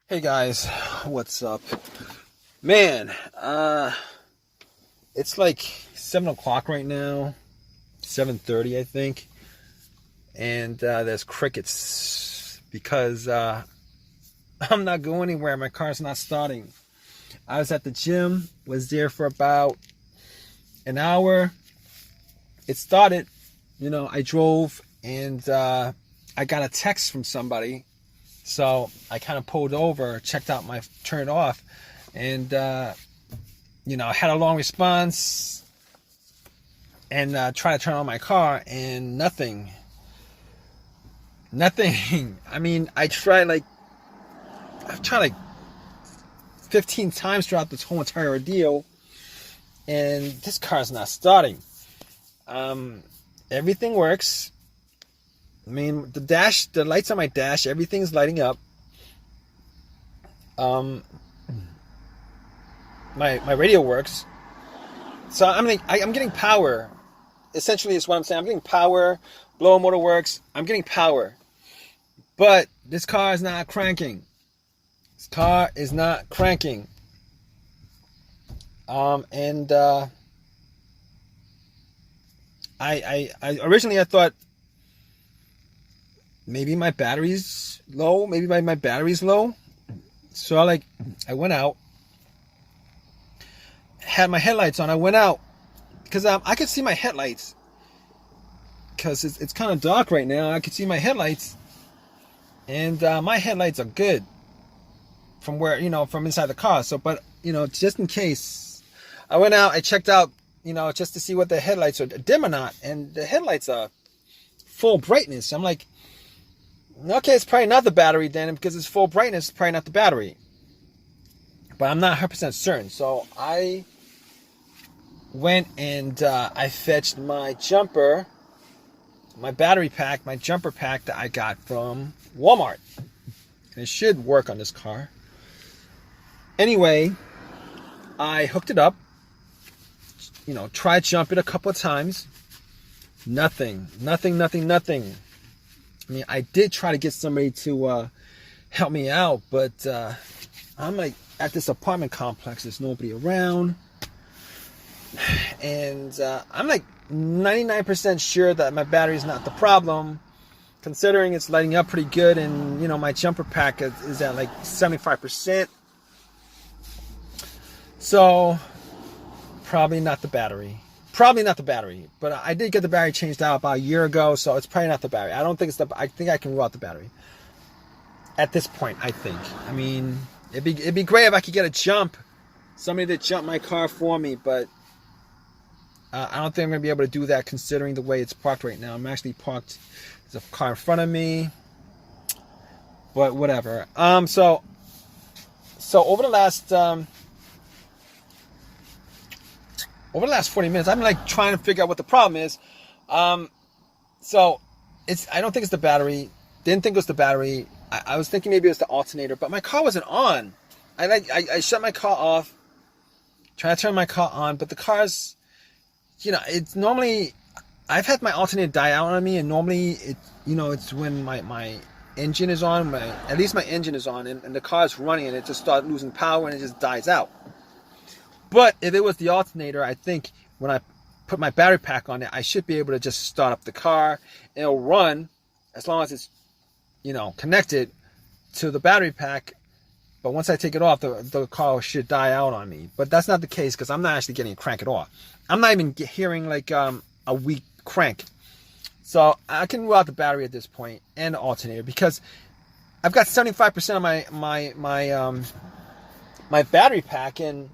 Hey guys, what's up? Man, it's like 7 o'clock right now, 7:30 I think, and there's crickets because I'm not going anywhere. My car's not starting. I was at the gym, was there for about an hour. It started, I drove and I got a text from somebody. So I kind of pulled over, checked out turned it off, and, I had a long response and tried to turn on my car and nothing. I mean, I've tried like 15 times throughout this whole entire ordeal, and this car's not starting. Everything works. I mean, the lights on my dash, everything's lighting up. My radio works. So I'm getting power. Essentially, is what I'm saying. I'm getting power. Blower motor works. I'm getting power. But this car is not cranking. This car is not cranking. I originally I thought maybe my battery's low. Maybe my battery's low. So I went out, had my headlights on. I went out because I could see my headlights because it's kind of dark right now. I could see my headlights, and my headlights are good from from inside the car. So, but just in case, I went out. I checked out, just to see what the headlights are dim or not, and the headlights are full brightness. I'm like, okay, it's probably not the battery then, because it's full brightness, it's probably not the battery. But I'm not 100% certain. So I went and I fetched my jumper, my battery pack, my jumper pack that I got from Walmart. And it should work on this car. Anyway, I hooked it up, tried to jump it a couple of times. Nothing. I mean, I did try to get somebody to help me out, but I'm like at this apartment complex. There's nobody around. And I'm like 99% sure that my battery's not the problem, considering it's lighting up pretty good. And, my jumper pack is at like 75%. So, probably not the battery. But I did get the battery changed out about a year ago, so it's probably not the battery. I think I can rule out the battery. At this point, I think. I mean, it'd be great if I could get somebody to jump my car for me, but I don't think I'm going to be able to do that considering the way it's parked right now. I'm actually parked, there's a car in front of me, but whatever. So over the last 40 minutes, I'm like trying to figure out what the problem is. So I don't think it's the battery. Didn't think it was the battery. I was thinking maybe it was the alternator, but my car wasn't on. I shut my car off, trying to turn my car on, but the car's, it's normally, I've had my alternator die out on me, and normally it's when my engine is on, at least my engine is on, and the car's running, and it just starts losing power and it just dies out. But if it was the alternator, I think when I put my battery pack on it, I should be able to just start up the car. And it'll run as long as it's, connected to the battery pack. But once I take it off, the car should die out on me. But that's not the case because I'm not actually getting a crank at all. I'm not even hearing like a weak crank. So I can rule out the battery at this point and the alternator because I've got 75% of my battery pack in.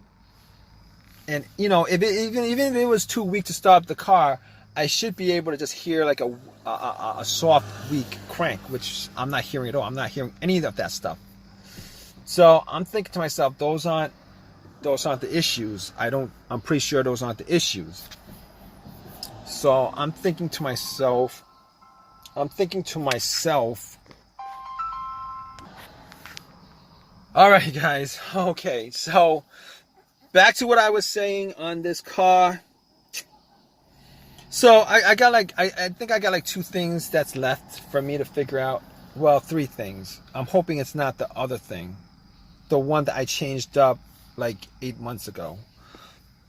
And even if it was too weak to start up the car, I should be able to just hear like a soft, weak crank, which I'm not hearing at all. I'm not hearing any of that stuff. So I'm thinking to myself, those aren't the issues. I'm pretty sure those aren't the issues. So I'm thinking to myself. All right, guys. Okay, so. Back to what I was saying on this car. So I think I got like 2 things that's left for me to figure out. Well, 3 things. I'm hoping it's not the other thing. the one that I changed up like 8 months ago.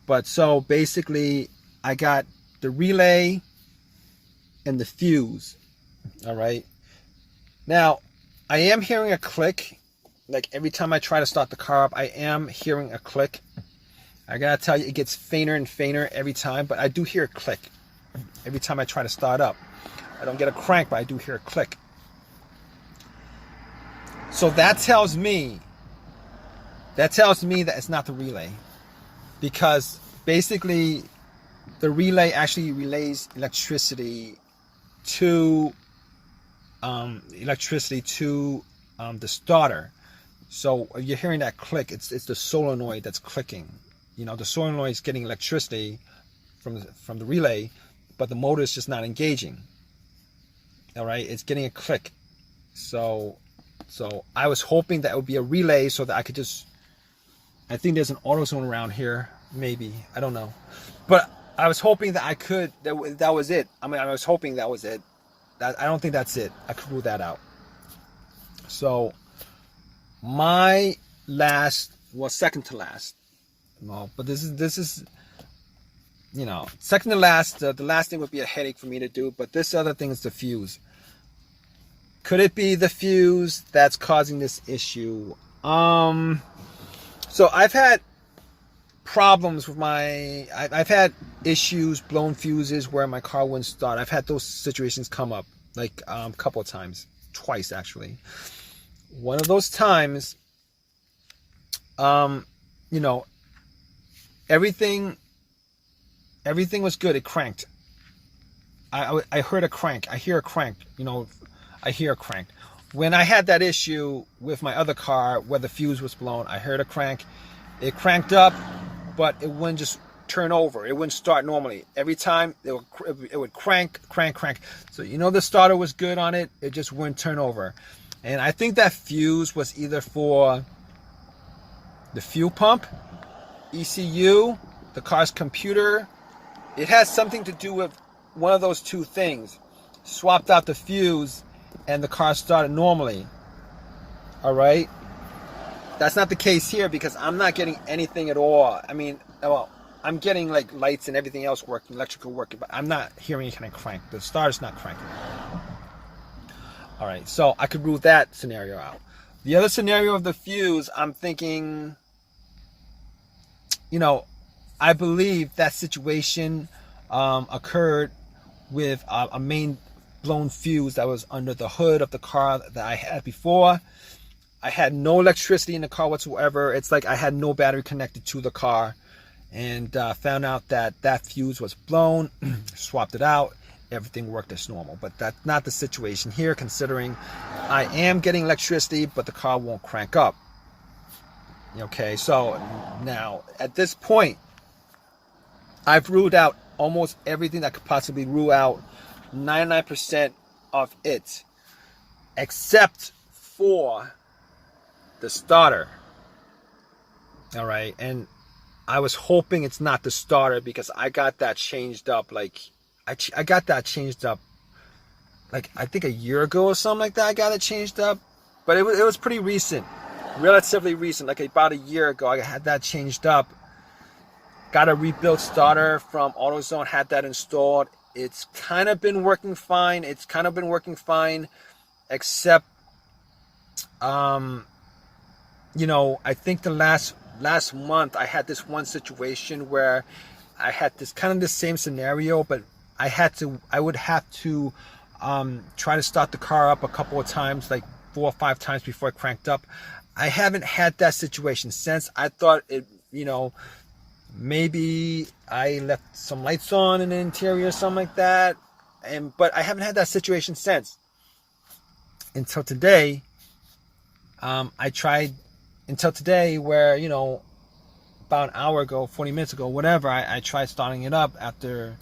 But so basically I got the relay and the fuse. All right. Now I am hearing a click. Like every time I try to start the car up, I am hearing a click. I gotta tell you, it gets fainter and fainter every time, but I do hear a click every time I try to start up. I don't get a crank, but I do hear a click. So that tells me that it's not the relay, because basically the relay actually relays electricity to the starter. So you're hearing that click. It's the solenoid that's clicking. You know, the solenoid is getting electricity from the relay, but the motor is just not engaging. All right, it's getting a click. So I was hoping that it would be a relay so that I could just, I think there's an AutoZone around here, maybe, I don't know. But I was hoping that that was it. I mean, I was hoping that was it. I don't think that's it. I could rule that out. So my last, well, second to last. No, but this is, you know, second to last. The last thing would be a headache for me to do, but this other thing is the fuse. Could it be the fuse that's causing this issue? So I've had problems with I've had issues, blown fuses where my car wouldn't start. I've had those situations come up like a couple of times, twice actually. One of those times, you know, everything was good. It cranked. I heard a crank. I hear a crank. You know, I hear a crank. When I had that issue with my other car where the fuse was blown, I heard a crank. It cranked up, but it wouldn't just turn over. It wouldn't start normally. Every time it would crank. So you know the starter was good on it. It just wouldn't turn over. And I think that fuse was either for the fuel pump, ECU, the car's computer. It has something to do with one of those two things. Swapped out the fuse and the car started normally. All right. That's not the case here because I'm not getting anything at all. I mean, well, I'm getting like lights and everything else working, electrical working, but I'm not hearing any kind of crank. The starter's not cranking. All right, so I could rule that scenario out. The other scenario of the fuse, I'm thinking, you know, I believe that situation occurred with a main blown fuse that was under the hood of the car that I had before. I had no electricity in the car whatsoever. It's like I had no battery connected to the car, and found out that fuse was blown, swapped it out. Everything worked as normal, but that's not the situation here, considering I am getting electricity, but the car won't crank up. Okay, so now at this point, I've ruled out almost everything that could possibly rule out, 99% of it, except for the starter. All right, and I was hoping it's not the starter because I got that changed up like. I got that changed up like I think a year ago or something like that. I got it changed up, but it was pretty recent, relatively recent, like about a year ago. I had that changed up. Got a rebuilt starter from AutoZone, had that installed. It's kind of been working fine. Except you know, I think the last month I had this one situation where I had this kind of the same scenario, but I would have to try to start the car up a couple of times, like 4 or 5 times before it cranked up. I haven't had that situation since. I thought it, you know, maybe I left some lights on in the interior or something like that, but I haven't had that situation since. Until today, I tried until today where, you know, about an hour ago, 40 minutes ago, whatever, I tried starting it up after,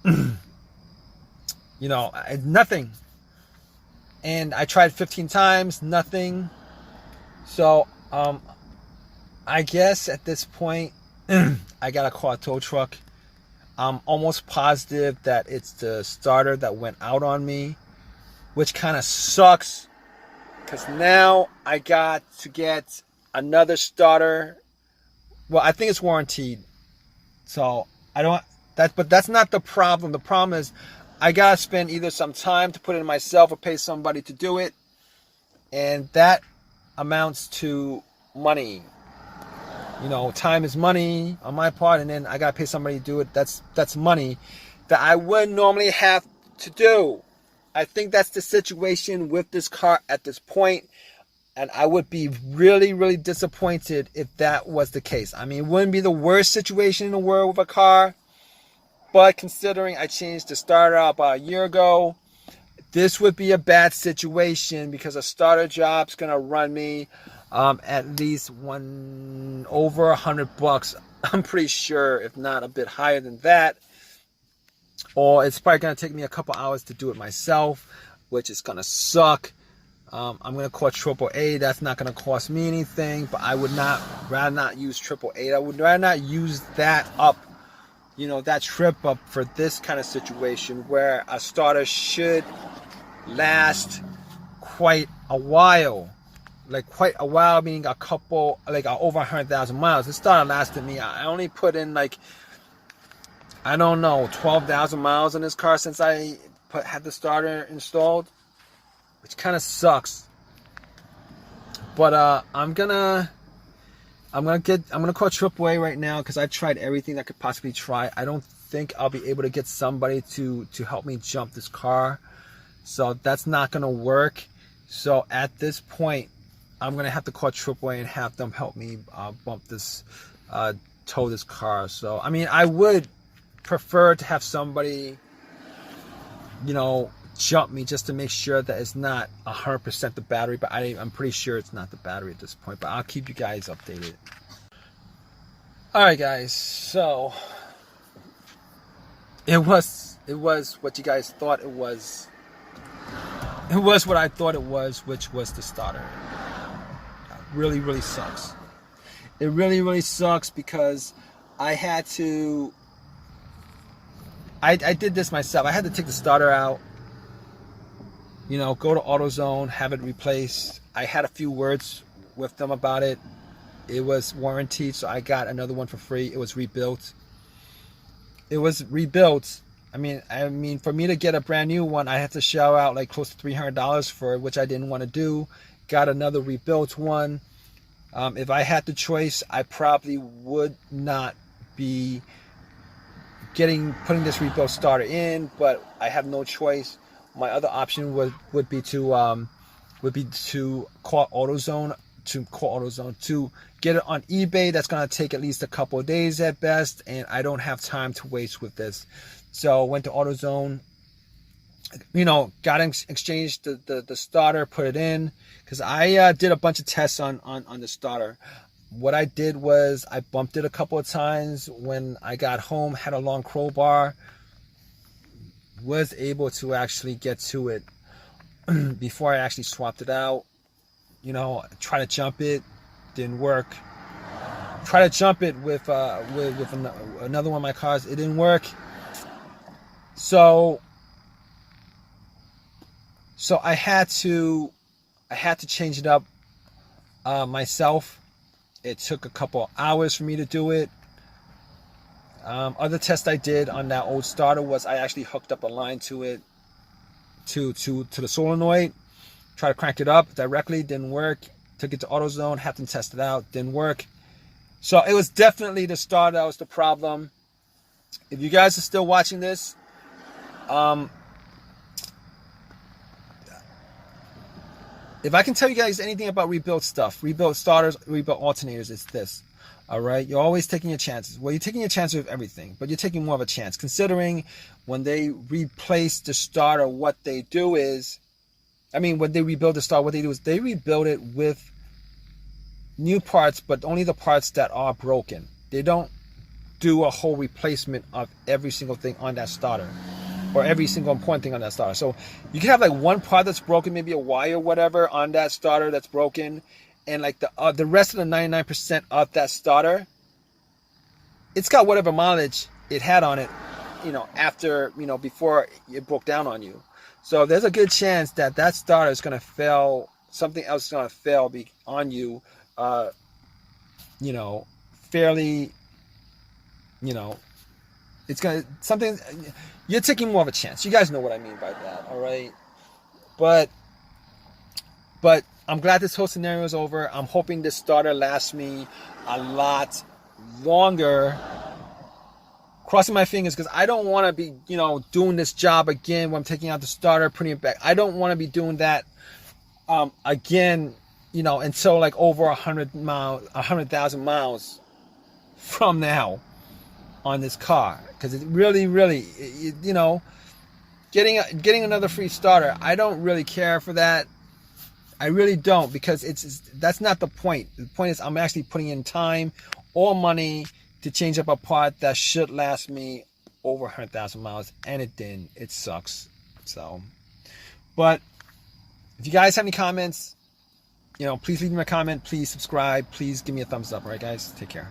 you know, nothing. And I tried 15 times, nothing. So, I guess at this point, I gotta call a tow truck. I'm almost positive that it's the starter that went out on me, which kind of sucks, because now I got to get another starter. Well, I think it's warranted. So I don't but that's not the problem. The problem is I gotta spend either some time to put it in myself or pay somebody to do it. And that amounts to money. You know, time is money on my part, and then I gotta pay somebody to do it. That's money that I wouldn't normally have to do. I think that's the situation with this car at this point, and I would be really, really disappointed if that was the case. I mean, it wouldn't be the worst situation in the world with a car, but considering I changed the starter out about a year ago, this would be a bad situation because a starter job's gonna run me at least over $100. I'm pretty sure, if not a bit higher than that. Or it's probably gonna take me a couple hours to do it myself, which is gonna suck. I'm gonna call AAA. That's not gonna cost me anything, but I would rather not use AAA. I would rather not use that up, you know, that trip up for this kind of situation where a starter should last quite a while. Like quite a while, meaning a couple, like over 100,000 miles. This starter lasted me. I only put in like, I don't know, 12,000 miles in this car since I had the starter installed, which kind of sucks. But I'm gonna call AAA right now because I tried everything I could possibly try. I don't think I'll be able to get somebody to help me jump this car, so that's not gonna work. So at this point, I'm gonna have to call AAA and have them help me tow this car. So I mean, I would prefer to have somebody, you know, jump me just to make sure that it's not 100% the battery, but I'm pretty sure it's not the battery at this point, but I'll keep you guys updated. Alright guys, so it was what you guys thought it was. It was what I thought it was, which was the starter. Really, really sucks. It really, really sucks because I had to, I did this myself. I had to take the starter out, you know, go to AutoZone, have it replaced. I had a few words with them about it. It was warranted, so I got another one for free. It was rebuilt. I mean, for me to get a brand new one, I had to shell out like close to $300 for it, which I didn't want to do. Got another rebuilt one. If I had the choice, I probably would not be putting this rebuilt starter in, but I have no choice. My other option would be to call AutoZone to get it on eBay. That's gonna take at least a couple of days at best, and I don't have time to waste with this. So went to AutoZone, you know, exchanged the starter, put it in, because I did a bunch of tests on the starter. What I did was I bumped it a couple of times. When I got home, had a long crowbar, was able to actually get to it before I actually swapped it out. You know, try to jump it, didn't work. Try to jump it with another one of my cars, it didn't work. So I had to change it up myself. It took a couple hours for me to do it. Other test I did on that old starter was I actually hooked up a line to it, to the solenoid. Try to crank it up directly, didn't work. Took it to AutoZone, had them test it out, didn't work. So it was definitely the starter that was the problem. If you guys are still watching this, if I can tell you guys anything about rebuilt stuff, rebuilt starters, rebuilt alternators, it's this. All right, you're always taking your chances. Well, you're taking your chances with everything, but you're taking more of a chance. Considering when they replace the starter, what they do is, when they rebuild the starter, what they do is they rebuild it with new parts, but only the parts that are broken. They don't do a whole replacement of every single thing on that starter, or every single important thing on that starter. So you can have like one part that's broken, maybe a wire or whatever on that starter that's broken, and like the rest of the 99% of that starter, it's got whatever mileage it had on it, after, before it broke down on you. So there's a good chance that that starter is going to fail, something else is going to fail on you fairly, it's gonna something. You're taking more of a chance. You guys know what I mean by that, all right? But I'm glad this whole scenario is over. I'm hoping this starter lasts me a lot longer. Crossing my fingers, because I don't want to be, doing this job again when I'm taking out the starter, putting it back. I don't want to be doing that again, until like over 100,000 miles from now on this car. Because it really, getting another free starter, I don't really care for that. I really don't, because that's not the point. The point is I'm actually putting in time or money to change up a part that should last me over 100,000 miles, and it didn't. It sucks. So, but if you guys have any comments, please leave me a comment. Please subscribe. Please give me a thumbs up. All right, guys, take care.